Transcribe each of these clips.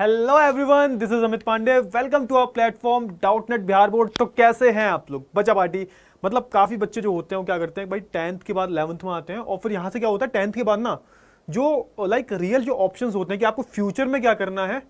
Hello everyone, this is Amit Pandey. Welcome to our platform Doubtnut Bihar board. तो कैसे हैं आप लोग? बच्चा पार्टी मतलब काफ़ी बच्चे जो होते हैं वो क्या करते हैं भाई, 10th के बाद 11th में आते हैं और फिर यहाँ से क्या होता है 10th के बाद ना जो लाइक रियल जो ऑप्शंस होते हैं कि आपको फ्यूचर में क्या करना है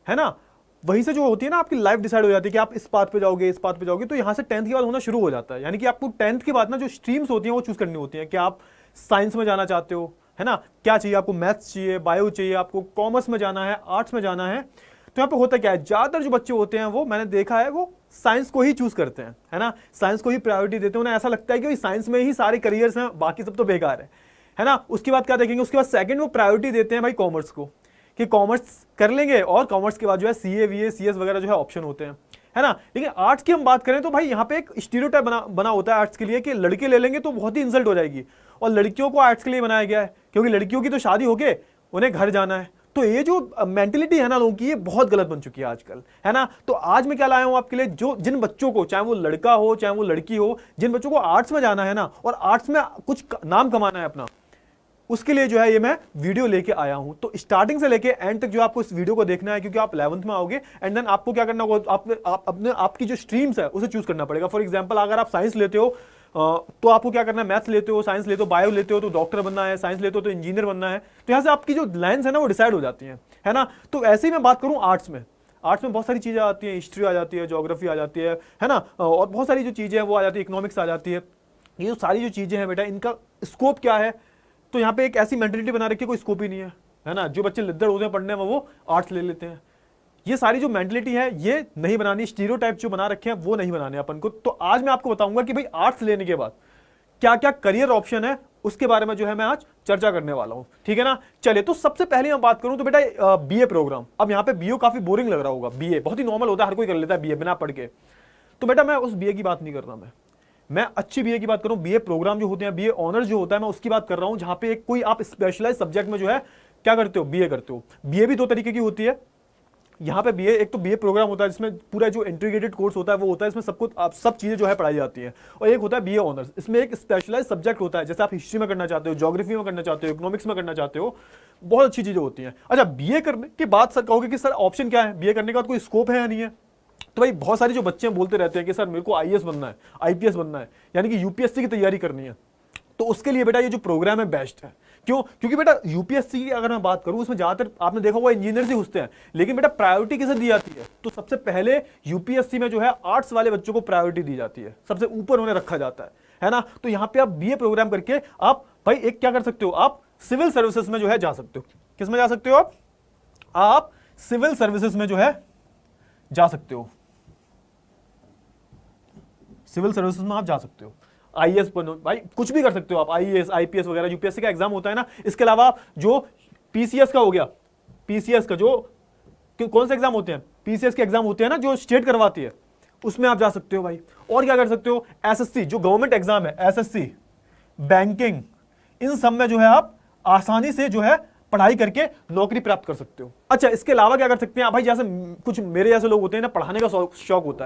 ना, वहीं से जो होती है ना आपकी लाइफ डिसाइड हो जाती है कि आप इस पाथ पे जाओगे, इस पाथ पे जाओगे। तो यहाँ से 10th के बाद होना शुरू हो जाता है, यानी कि आपको 10th के बाद ना जो स्ट्रीम्स होती हैं वो चूज करनी होती हैं कि आप साइंस में जाना चाहते हो, है ना, क्या चाहिए आपको, मैथ्स चाहिए, बायो चाहिए, आपको कॉमर्स में जाना है, आर्ट्स में जाना है। तो यहाँ पे होता क्या है, ज्यादातर जो बच्चे होते हैं वो मैंने देखा है वो साइंस को ही चूज करते हैं, है ना, साइंस को ही प्रायोरिटी देते हैं। उन्हें ऐसा लगता है कि साइंस में ही सारे करियर्स हैं, बाकी सब तो बेकार है ना। उसके बाद क्या देखेंगे, उसके बाद सेकंड वो प्रायोरिटी देते हैं भाई कॉमर्स को, कि कॉमर्स कर लेंगे और कॉमर्स के बाद जो है सीए वीए सीएस वगैरह जो है ऑप्शन होते हैं, है ना। लेकिन आर्ट्स की हम बात करें तो भाई यहाँ पे एक स्टीरियोटाइप बना होता है आर्ट्स के लिए कि लड़के ले लेंगे तो बहुत ही इंसल्ट हो जाएगी, और लड़कियों को आर्ट्स के लिए बनाया गया है क्योंकि लड़कियों की तो शादी होके उन्हें घर जाना है। तो ये जो मेंटेलिटी है ना लोगों की, ये बहुत गलत बन चुकी है आजकल, है ना। तो आज मैं क्या लाया हूं आपके लिए, जो जिन बच्चों को, चाहे वो लड़का हो चाहे वो लड़की हो, जिन बच्चों को आर्ट्स में जाना है ना और आर्ट्स में कुछ नाम कमाना है अपना, उसके लिए जो है ये मैं वीडियो लेके आया हूं। तो स्टार्टिंग से लेके एंड तक जो आपको इस वीडियो को देखना है, क्योंकि आप 11th में आओगे एंड देन आपको क्या करना होगा, अपने आपकी जो स्ट्रीम्स है उसे चूज करना पड़ेगा। फॉर एग्जांपल अगर आप साइंस लेते हो तो आपको क्या करना है, मैथ्स लेते हो, साइंस लेते हो, बायो लेते हो तो डॉक्टर बनना है, साइंस लेते हो तो इंजीनियर बनना है। तो यहाँ से आपकी जो लाइन्स है ना वो डिसाइड हो जाती हैं, है ना। तो ऐसे ही मैं बात करूँ आर्ट्स में, आर्ट्स में बहुत सारी चीज़ें आती हैं, हिस्ट्री आ जाती है, ज्योग्राफी आ जाती है ना, और बहुत सारी जो चीज़ें हैं वो आ जाती है, इकोनॉमिक्स आ जाती है। ये जो सारी जो चीज़ें हैं बेटा, इनका स्कोप क्या है, तो यहाँ पे एक ऐसी मेंटेलिटी बना रखी है कोई स्कोप ही नहीं है ना। जो बच्चे लिद्दड़ होते हैं पढ़ने में वो आर्ट्स ले लेते हैं। ये सारी जो मेंटेलिटी है ये नहीं बनानी, स्टीरियोटाइप जो बना रखे हैं वो नहीं बनाने अपन को। तो आज मैं आपको बताऊंगा कि भाई आर्ट्स लेने के बाद क्या क्या करियर ऑप्शन है, उसके बारे में जो है मैं आज चर्चा करने वाला हूं, ठीक है ना। चलिए, तो सबसे पहले मैं बात करूं तो बेटा बीए प्रोग्राम। अब यहाँ पे बीए काफी बोरिंग लग रहा होगा, बीए बहुत ही नॉर्मल होता है, हर कोई कर लेता है बीए बिना पढ़ के। तो बेटा मैं उस बीए की बात नहीं कर रहा, मैं अच्छी बीए की बात करूं, बीए प्रोग्राम जो होते हैं, बीए ऑनर्स जो होता है, मैं उसकी बात कर रहा हूं, जहां पे एक कोई आप स्पेशलाइज सब्जेक्ट में जो है क्या करते हो, बीए करते हो। बीए भी दो तरीके की होती है यहाँ पे बीए, एक तो बीए प्रोग्राम होता है जिसमें पूरा जो इंटीग्रेटेड कोर्स होता है वो होता है, इसमें सब चीजें जो है पढ़ाई जाती है, और एक होता है बीए ऑनर्स, इसमें एक स्पेशलाइज सब्जेक्ट होता है, जैसे आप हिस्ट्री में करना चाहते हो, ज्योग्राफी में करना चाहते हो, इकोनॉमिक्स में करना चाहते हो, बहुत अच्छी चीजें होती हैं। अच्छा, बीए करने के बाद सर कहोगे कि सर ऑप्शन क्या है, बीए करने के बाद कोई स्कोप है या नहीं है। तो भाई बहुत सारे जो बच्चे बोलते रहते हैं कि सर मेरे को आईएएस बनना है, आईपीएस बनना है, यानी कि यूपीएससी की तैयारी करनी है। तो उसके लिए बेटा ये जो प्रोग्राम है बेस्ट है। क्यों? क्योंकि बेटा यूपीएससी की अगर मैं बात करूं, उसमें ज्यादातर आपने देखा हुआ इंजीनियर से घुसते हैं, लेकिन बेटा प्रायोरिटी किसे दी जाती है, तो सबसे पहले यूपीएससी में जो है आर्ट्स वाले बच्चों को प्रायोरिटी दी जाती है, सबसे ऊपर उन्हें रखा जाता है ना। तो यहां पे आप बीए प्रोग्राम करके आप भाई एक क्या कर सकते हो, आप सिविल सर्विसेज में जो है जा सकते हो। किस में जा सकते हो आप सिविल सर्विसेज में जो है जा सकते हो, सिविल सर्विसेज में आप जा सकते हो। आईएएस बनो भाई, कुछ भी कर सकते हो आप, आईएएस आईपीएस वगैरह, यूपीएससी का एग्जाम होता है ना। इसके अलावा जो पीसीएस का हो गया, पीसीएस का जो कौन से एग्जाम होते हैं, पीसीएस के एग्जाम होते हैं ना जो स्टेट करवाती है, उसमें आप जा सकते हो भाई। और क्या कर सकते हो, एसएससी जो गवर्नमेंट एग्जाम है, एसएससी, बैंकिंग, इन सब में जो है आप आसानी से जो है पढ़ाई करके नौकरी प्राप्त कर सकते हो। अच्छा, इसके अलावा क्या कर सकते हैं भाई, जैसे कुछ मेरे जैसे लोग होते हैं ना, पढ़ाने का शौक होता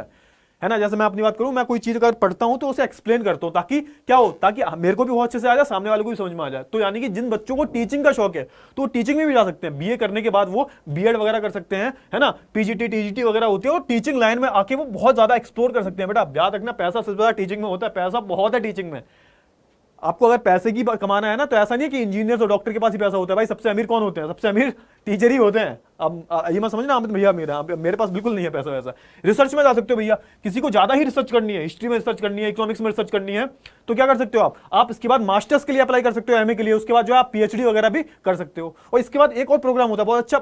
है ना। जैसे मैं अपनी बात करूं, मैं कोई चीज अगर पढ़ता हूं तो उसे एक्सप्लेन करता हूं, ताकि क्या हो, ताकि मेरे को भी बहुत अच्छे से आ जाए, सामने वाले को भी समझ में आ जाए। तो यानी कि जिन बच्चों को टीचिंग का शौक है तो टीचिंग में भी जा सकते हैं, बीए करने के बाद वो बीएड वगैरह कर सकते हैं, है ना, पीजीटी टीजीटी वगैरह होती है, और टीचिंग लाइन में आके वो बहुत ज्यादा एक्सप्लोर कर सकते हैं। बेटा याद रखना, पैसा सबसे ज्यादा टीचिंग में होता है, पैसा बहुत है टीचिंग में। आपको अगर पैसे की कमाना है ना, तो ऐसा नहीं है कि इंजीनियर और डॉक्टर के पास ही पैसा होता है। भाई सबसे अमीर कौन होते हैं, सबसे अमीर टीचर ही होते हैं। अब ये मत समझना अमित भैया मेरे पास बिल्कुल नहीं है पैसा वैसा। रिसर्च में जा सकते हो भैया, किसी को ज्यादा ही रिसर्च करनी है, हिस्ट्री में रिसर्च करनी है, इकोनॉमिक्स में रिसर्च करनी है, तो क्या कर सकते हो आप इसके बाद मास्टर्स के लिए अप्लाई कर सकते हो, एमए के लिए, उसके बाद जो आप पीएचडी वगैरह भी कर सकते हो। और इसके बाद एक और प्रोग्राम होता है बहुत अच्छा,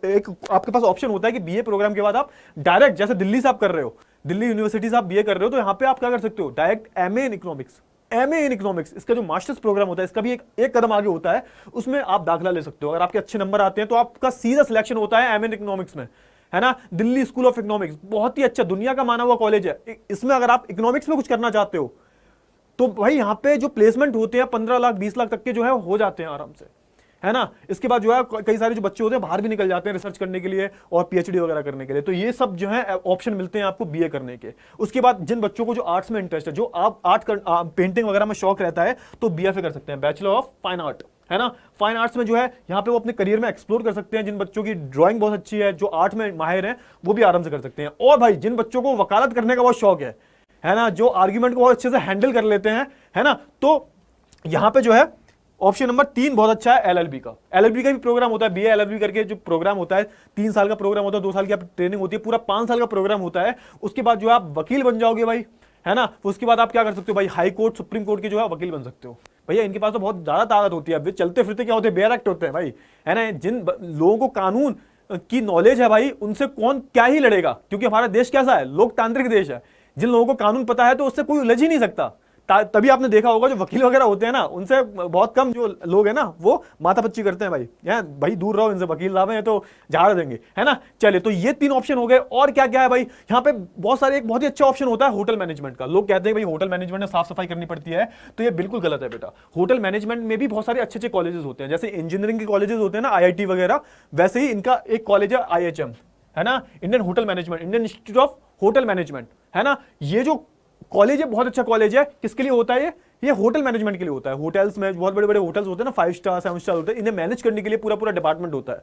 एक आपके पास ऑप्शन होता है कि बीए प्रोग्राम के बाद आप डायरेक्ट, जैसे दिल्ली से आप कर रहे हो, दिल्ली यूनिवर्सिटी से आप बीए कर रहे हो, तो यहाँ पे आप क्या कर सकते हो, direct MA in economics, MA in economics, इसका जो मास्टर्स प्रोग्राम होता है, इसका भी एक कदम आगे होता है, उसमें आप दाखिला ले सकते हो। अगर आपके अच्छे नंबर आते हैं तो आपका सीधा सिलेक्शन होता है एमए इन इकोनॉमिक्स में, है ना। दिल्ली स्कूल ऑफ इकोनॉमिक्स बहुत ही अच्छा, दुनिया का माना हुआ कॉलेज है। इसमें अगर आप इकोनॉमिक्स में कुछ करना चाहते हो तो भाई यहाँ पे जो प्लेसमेंट होते हैं 15 लाख 20 लाख तक के जो है हो जाते हैं आराम से, है ना। इसके बाद जो है कई सारे जो बच्चे होते हैं बाहर भी निकल जाते हैं रिसर्च करने के लिए और पीएचडी वगैरह करने के लिए। तो ये सब जो है ऑप्शन मिलते हैं आपको बीए करने के। उसके बाद जिन बच्चों को जो आर्ट्स में इंटरेस्ट है, जो आप पेंटिंग वगैरह में शौक रहता है, तो बीएफए कर सकते हैं, बैचलर ऑफ फाइन आर्ट, है ना। फाइन आर्ट्स में जो है यहाँ पे वो अपने करियर में एक्सप्लोर कर सकते हैं। जिन बच्चों की ड्राइंग बहुत अच्छी है, जो आर्ट में माहिर हैं, वो भी आराम से कर सकते हैं। और भाई जिन बच्चों को वकालत करने का बहुत शौक है ना, जो आर्ग्यूमेंट को बहुत अच्छे से हैंडल कर लेते हैं, है ना, तो यहाँ पे जो है ऑप्शन नंबर 3 बहुत अच्छा है एलएलबी का। एलएलबी का भी प्रोग्राम होता है, बीए एलएलबी करके जो प्रोग्राम होता है, 3 साल का प्रोग्राम होता है, 2 साल की ट्रेनिंग होती है, पूरा 5 साल का प्रोग्राम होता है। उसके बाद जो आप वकील बन जाओगे भाई, है ना, उसके बाद आप क्या कर सकते हो भाई, हाई कोर्ट सुप्रीम कोर्ट के जो है वकील बन सकते हो। भैया इनके पास तो बहुत ज्यादा ताकत होती है, अब चलते फिरते क्या होते हैं, बेयर एक्ट होते हैं भाई, है ना। जिन लोगों को कानून की नॉलेज है भाई, उनसे कौन क्या ही लड़ेगा, क्योंकि हमारा देश कैसा है, लोकतांत्रिक देश है। जिन लोगों को कानून पता है तो उससे कोई उलझ ही नहीं सकता। तभी आपने देखा होगा जो वकील वगैरह होते हैं ना, उनसे बहुत कम जो लोग हैं ना वो माथापच्ची करते हैं भाई, भाई दूर रहो इनसे, वकील लावे हैं तो झाड़ देंगे, है ना। चलिए, तो ये 3 ऑप्शन हो गए। और क्या क्या है भाई यहाँ पे, बहुत सारे, एक बहुत ही अच्छा ऑप्शन होता है होटल मैनेजमेंट का। लोग कहते हैं भाई होटल मैनेजमेंट में साफ सफाई करनी पड़ती है, तो ये बिल्कुल गलत है बेटा। होटल मैनेजमेंट में भी बहुत सारे अच्छे अच्छे कॉलेजेस होते हैं, जैसे इंजीनियरिंग के कॉलेजेस होते हैं ना, आईआईटी वगैरह, वैसे ही इनका एक कॉलेज है आईएचएम, है ना, Indian hotel management, Indian institute of hotel management, है ना। ये जो कॉलेज है बहुत अच्छा कॉलेज है। किसके लिए होता है ये होटल मैनेजमेंट के लिए होता है। होटल्स में बहुत बड़े बड़े होटल्स होते हैं ना, 5 स्टार 7 स्टार होते हैं, इन्हें मैनेज करने के लिए पूरा पूरा डिपार्टमेंट होता है।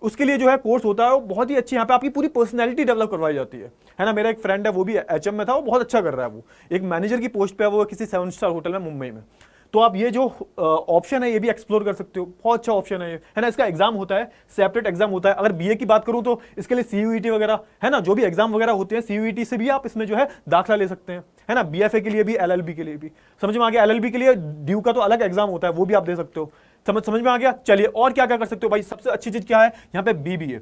उसके लिए जो है कोर्स होता है, वो बहुत ही अच्छी, यहाँ पे आपकी पूरी पर्सनैलिटी डेवलप करवाई जाती है ना। मेरा एक फ्रेंड है, वो भी एचएम में था, वो बहुत अच्छा कर रहा है, वो एक मैनेजर की पोस्ट पे है, वो किसी 7 स्टार होटल में मुंबई में। तो आप ये जो ऑप्शन है ये भी एक्सप्लोर कर सकते हो, बहुत अच्छा ऑप्शन है ये, है ना। इसका एग्जाम होता है, सेपरेट एग्जाम होता है। अगर बीए की बात करूं तो इसके लिए सीयूईटी वगैरह, है ना, जो भी एग्जाम वगैरह होते हैं, सीयूईटी से भी आप इसमें जो है दाखिला ले सकते हैं, है ना। बीएफए के लिए भी, एलएलबी के लिए भी, समझ में आ गया। एलएलबी के लिए ड्यू का तो अलग एग्जाम होता है, वो भी आप दे सकते हो। समझ में आ गया। चलिए, और क्या क्या कर सकते हो भाई, सबसे अच्छी चीज क्या है यहाँ पे, बीबीए।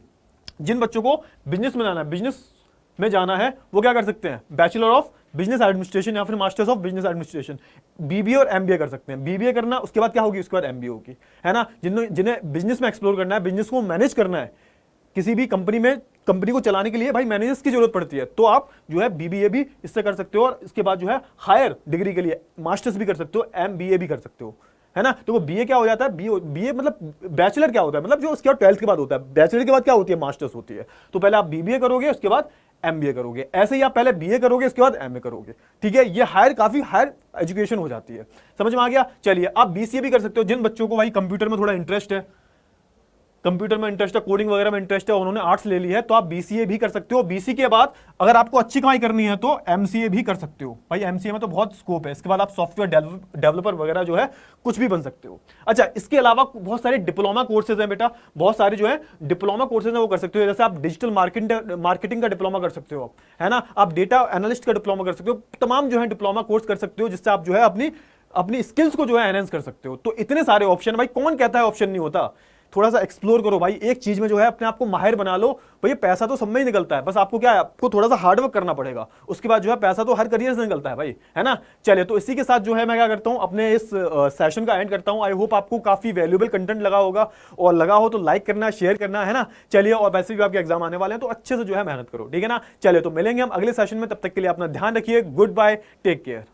जिन बच्चों को बिजनेस में जाना है, बिजनेस में जाना है, वो क्या कर सकते हैं, बैचलर ऑफ बिजनेस एडमिनिस्ट्रेशन या फिर masters of business administration, BBA और एमबीए कर सकते हैं। बीबीए करना, उसके बाद क्या होगी, उसके बाद एमबीए होगी, है ना। जिन्हें बिजनेस में एक्सप्लोर करना है, बिजनेस को मैनेज करना है, किसी भी कंपनी में, कंपनी को चलाने के लिए भाई मैनेजर्स की जरूरत पड़ती है, तो आप जो है बीबीए भी इससे कर सकते हो। और इसके बाद जो है हायर डिग्री के लिए मास्टर्स भी कर सकते हो, एमबीए भी कर सकते हो, है ना। तो वो बीए क्या हो जाता है, बीए मतलब बैचलर क्या होता है, मतलब जो उसके बाद 12th के बाद होता है। बैचलर के बाद क्या होती है, मास्टर्स होती है। तो पहले आप बीबीए करोगे, उसके बाद एमबीए करोगे, ऐसे ही आप पहले बीए करोगे, उसके बाद एमए करोगे, ठीक है। ये काफी हायर एजुकेशन हो जाती है, समझ में आ गया। चलिए, आप बीसीए भी कर सकते हो। जिन बच्चों को भाई कंप्यूटर में थोड़ा इंटरेस्ट है, कंप्यूटर में इंटरेस्ट है, कोडिंग वगैरह में इंटरेस्ट है, उन्होंने आर्ट्स ले ली है, तो आप बीसीए भी कर सकते हो। बीसी के बाद अगर आपको अच्छी कमाई करनी है तो एमसीए भी कर सकते हो भाई। एमसीए में तो बहुत स्कोप है। इसके बाद आप सॉफ्टवेयर डेवलपर वगैरह जो है कुछ भी बन सकते हो। अच्छा, इसके अलावा बहुत सारे डिप्लोमा कोर्सेज हैं बेटा, बहुत सारे जो है डिप्लोमा कोर्सेज हैं, वो कर सकते हो। जैसे आप डिजिटल मार्केटिंग का डिप्लोमा कर सकते हो, है ना। आप डेटा एनालिस्ट का डिप्लोमा कर सकते हो। तमाम जो है डिप्लोमा कोर्स कर सकते हो, जिससे आप जो है अपनी स्किल्स को जो है एनहेंस कर सकते हो। तो इतने सारे ऑप्शन भाई, कौन कहता है ऑप्शन नहीं होता। थोड़ा सा एक्सप्लोर करो भाई, एक चीज में जो है अपने आप को माहिर बना लो। भैया पैसा तो सब में ही निकलता है, बस आपको क्या है, आपको थोड़ा सा हार्डवर्क करना पड़ेगा। उसके बाद जो है पैसा तो हर करियर से निकलता है भाई, है ना। चलिए, तो इसी के साथ जो है मैं क्या करता हूं, अपने इस सेशन का एंड करता हूं। आई होप आपको काफी वैल्यूएबल कंटेंट लगा होगा, और लगा हो तो लाइक करना, शेयर करना, है ना। चलिए, और वैसे भी आपके एग्जाम आने वाले हैं, तो अच्छे से जो है मेहनत करो, ठीक है ना। चलिए, तो मिलेंगे हम अगले सेशन में, तब तक के लिए अपना ध्यान रखिए। Good bye, take care.